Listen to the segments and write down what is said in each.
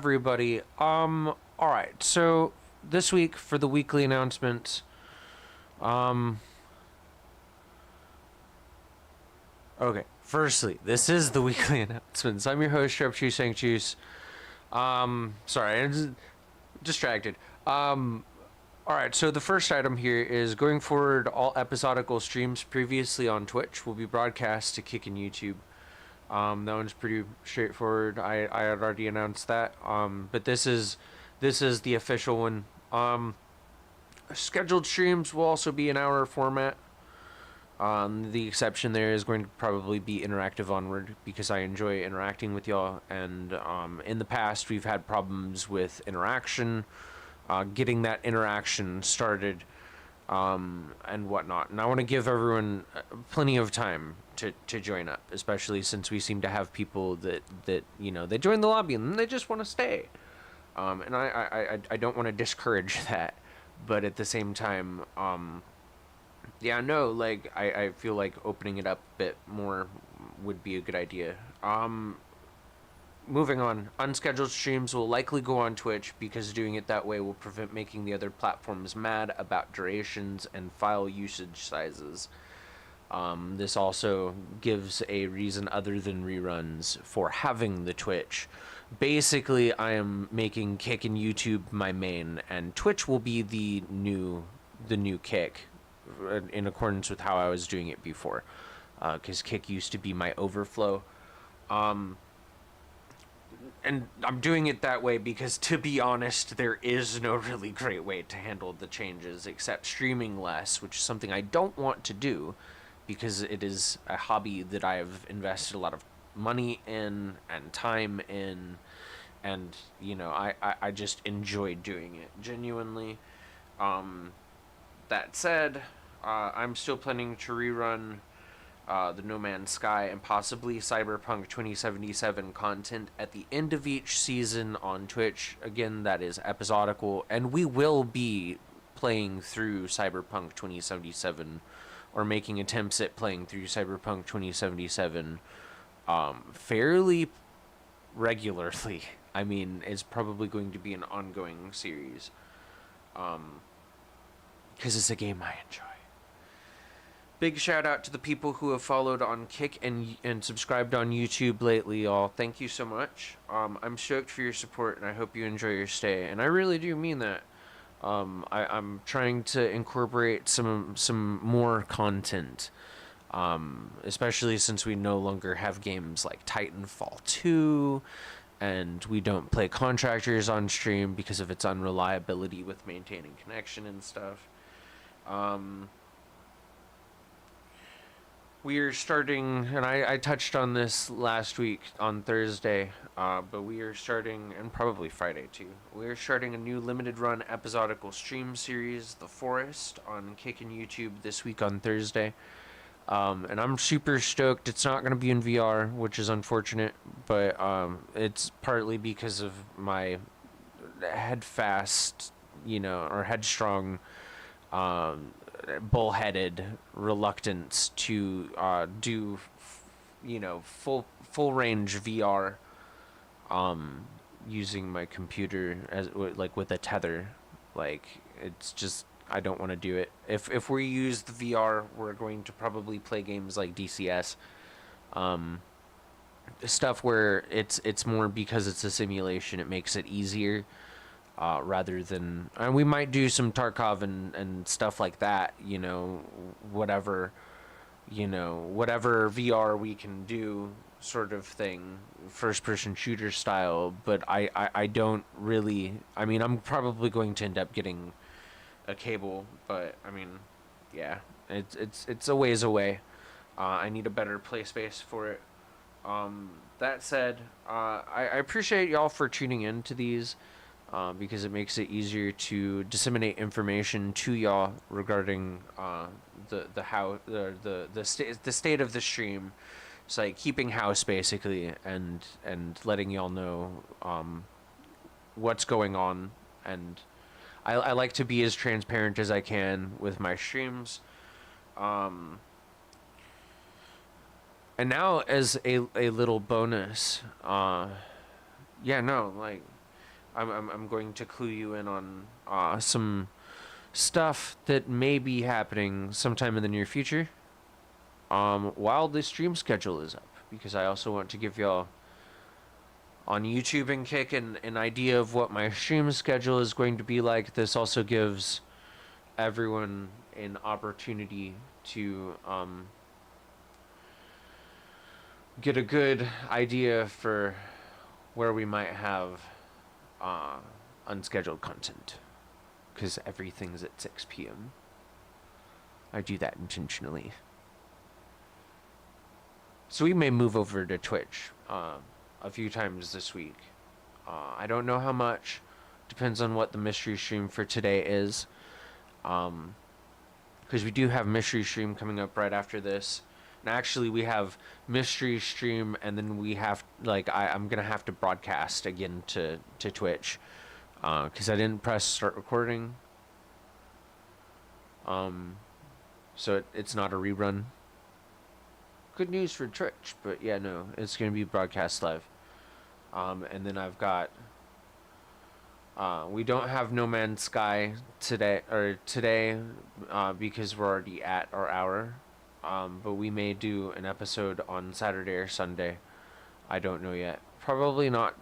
everybody. All right. So this week for the weekly announcements, okay. Firstly, this is the weekly announcements. I'm your host, Sharpshoe Sanctues. Sorry, I'm just distracted. All right. So the first item here is going forward. All episodical streams previously on Twitch will be broadcast to Kick and YouTube. That one's pretty straightforward. I had already announced that. But this is the official one. Scheduled streams will also be an hour format. The exception there is going to probably be interactive onward because I enjoy interacting with y'all. And in the past, we've had problems with interaction, getting that interaction started, and whatnot. And I want to give everyone plenty of time to join up, especially since we seem to have people that they join the lobby and they just want to stay. And I don't want to discourage that, but at the same time, yeah, no, like I feel like opening it up a bit more would be a good idea. Moving on, unscheduled streams will likely go on Twitch because doing it that way will prevent making the other platforms mad about durations and file usage sizes. This also gives a reason other than reruns for having the Twitch. Basically, I am making Kick and YouTube my main, and Twitch will be the new Kick, in accordance with how I was doing it before, because Kick used to be my overflow. And I'm doing it that way because, to be honest, there is no really great way to handle the changes except streaming less, which is something I don't want to do because it is a hobby that I have invested a lot of money in and time in, and I just enjoy doing it genuinely. That said, I'm still planning to rerun the No Man's Sky and possibly Cyberpunk 2077 content at the end of each season on Twitch. Again, that is episodical, and we will be playing through Cyberpunk 2077 or making attempts at playing through Cyberpunk 2077 fairly regularly. I mean, it's probably going to be an ongoing series because it's a game I enjoy. Big shout out to the people who have followed on Kick and subscribed on YouTube lately, y'all. Thank you so much. I'm stoked for your support, and I hope you enjoy your stay. And I really do mean that. I'm trying to incorporate some more content, especially since we no longer have games like Titanfall 2, and we don't play Contractors on stream because of its unreliability with maintaining connection and stuff. We are starting, and I touched on this last week on Thursday, but we are starting, and probably Friday too, we are starting a new limited run episodical stream series, The Forest, on Kick and YouTube this week on Thursday. And I'm super stoked. It's not going to be in VR, which is unfortunate, but it's partly because of my headstrong bullheaded reluctance to do full range VR using my computer as like with a tether. Like, it's just, I don't want to do it. If we use the VR, we're going to probably play games like DCS, stuff where it's more because it's a simulation, it makes it easier. Rather than, and we might do some Tarkov and stuff like that, whatever VR we can do, sort of thing, first person shooter style. But I don't really, I mean, I'm probably going to end up getting a cable, but I mean, yeah, it's a ways away. I need a better play space for it. That said, I appreciate y'all for tuning in to these. Because it makes it easier to disseminate information to y'all regarding the state of the stream. It's like keeping house basically, and letting y'all know what's going on. And I like to be as transparent as I can with my streams. And now as a little bonus, yeah, no, like, I'm going to clue you in on some stuff that may be happening sometime in the near future. While the stream schedule is up, because I also want to give y'all on YouTube and Kick an idea of what my stream schedule is going to be like. This also gives everyone an opportunity to get a good idea for where we might have unscheduled content, because everything's at 6 p.m. I do that intentionally. So we may move over to Twitch a few times this week. I don't know how much. Depends on what the mystery stream for today is. Because we do have mystery stream coming up right after this. And actually, we have mystery stream, and then we have, like, I'm going to have to broadcast again to Twitch. Because I didn't press start recording. So it's not a rerun. Good news for Twitch, but yeah, no, it's going to be broadcast live. And then I've got, we don't have No Man's Sky today, because we're already at our hour. But we may do an episode on Saturday or Sunday. I don't know yet. Probably not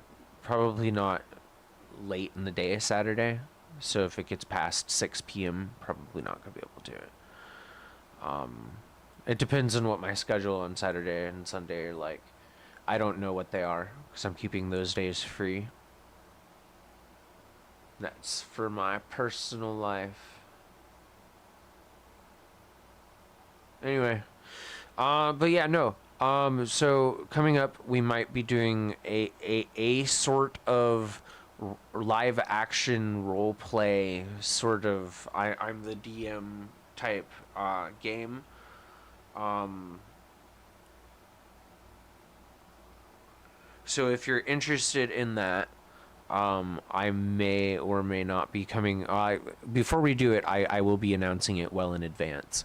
late in the day Saturday. So if it gets past 6 p.m., probably not going to be able to do it. It depends on what my schedule on Saturday and Sunday are like. I don't know what they are, because I'm keeping those days free. That's for my personal life. Anyway. But yeah, no. So coming up, we might be doing a sort of live action role play, sort of I'm the DM type game. So if you're interested in that, I may or may not be coming. Before we do it, I will be announcing it well in advance.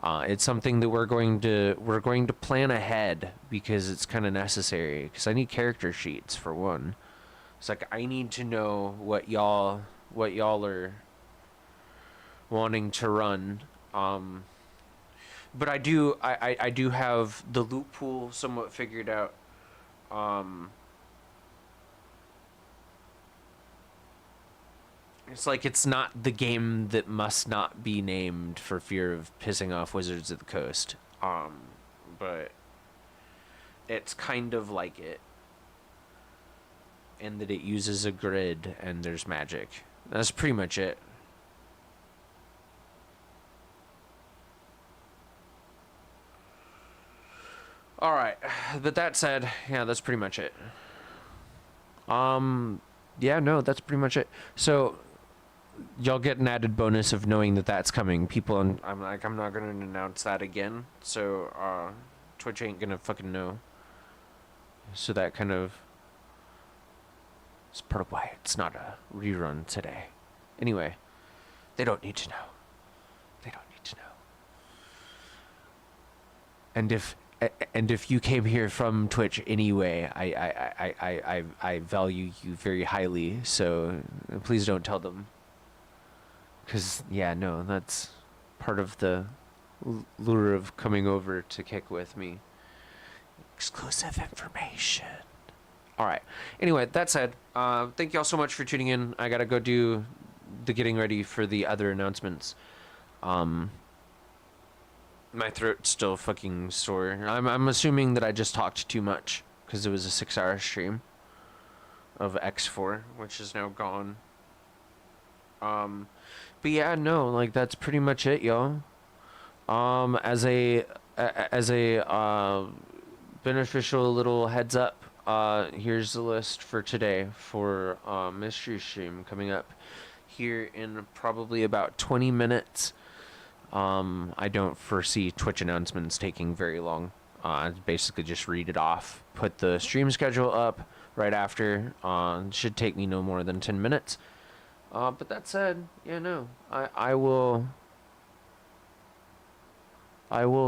It's something that we're going to plan ahead, because it's kind of necessary. Because I need character sheets for one. It's like I need to know what y'all are wanting to run. But I do have the loot pool somewhat figured out. It's like it's not the game that must not be named for fear of pissing off Wizards of the Coast. But it's kind of like it, in that it uses a grid and there's magic. That's pretty much it. Alright, but that said, yeah, that's pretty much it. Yeah, no, that's pretty much it. So, y'all get an added bonus of knowing that that's coming. People, and I'm not gonna announce that again, so, Twitch ain't gonna fucking know. So that kind of is part of why it's not a rerun today. Anyway, they don't need to know. They don't need to know. And if you came here from Twitch anyway, I value you very highly, so please don't tell them. Because, yeah, no, that's part of the lure of coming over to kick with me. Exclusive information. Alright, anyway, that said, thank y'all so much for tuning in. I gotta go do the getting ready for the other announcements. My throat's still fucking sore. I'm assuming that I just talked too much, because it was a 6-hour stream of X4, which is now gone. But yeah, no, like, that's pretty much it, y'all. As a beneficial little heads up, here's the list for today for mystery stream coming up here in probably about 20 minutes. I don't foresee Twitch announcements taking very long. I basically just read it off, put the stream schedule up right after. Should take me no more than 10 minutes. But that said, yeah, no, I will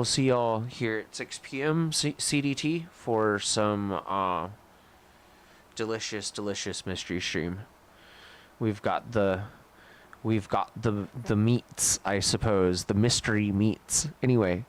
see y'all here at 6 p.m. CDT for some delicious mystery stream. we've got the meats, I suppose, the mystery meats. Anyway,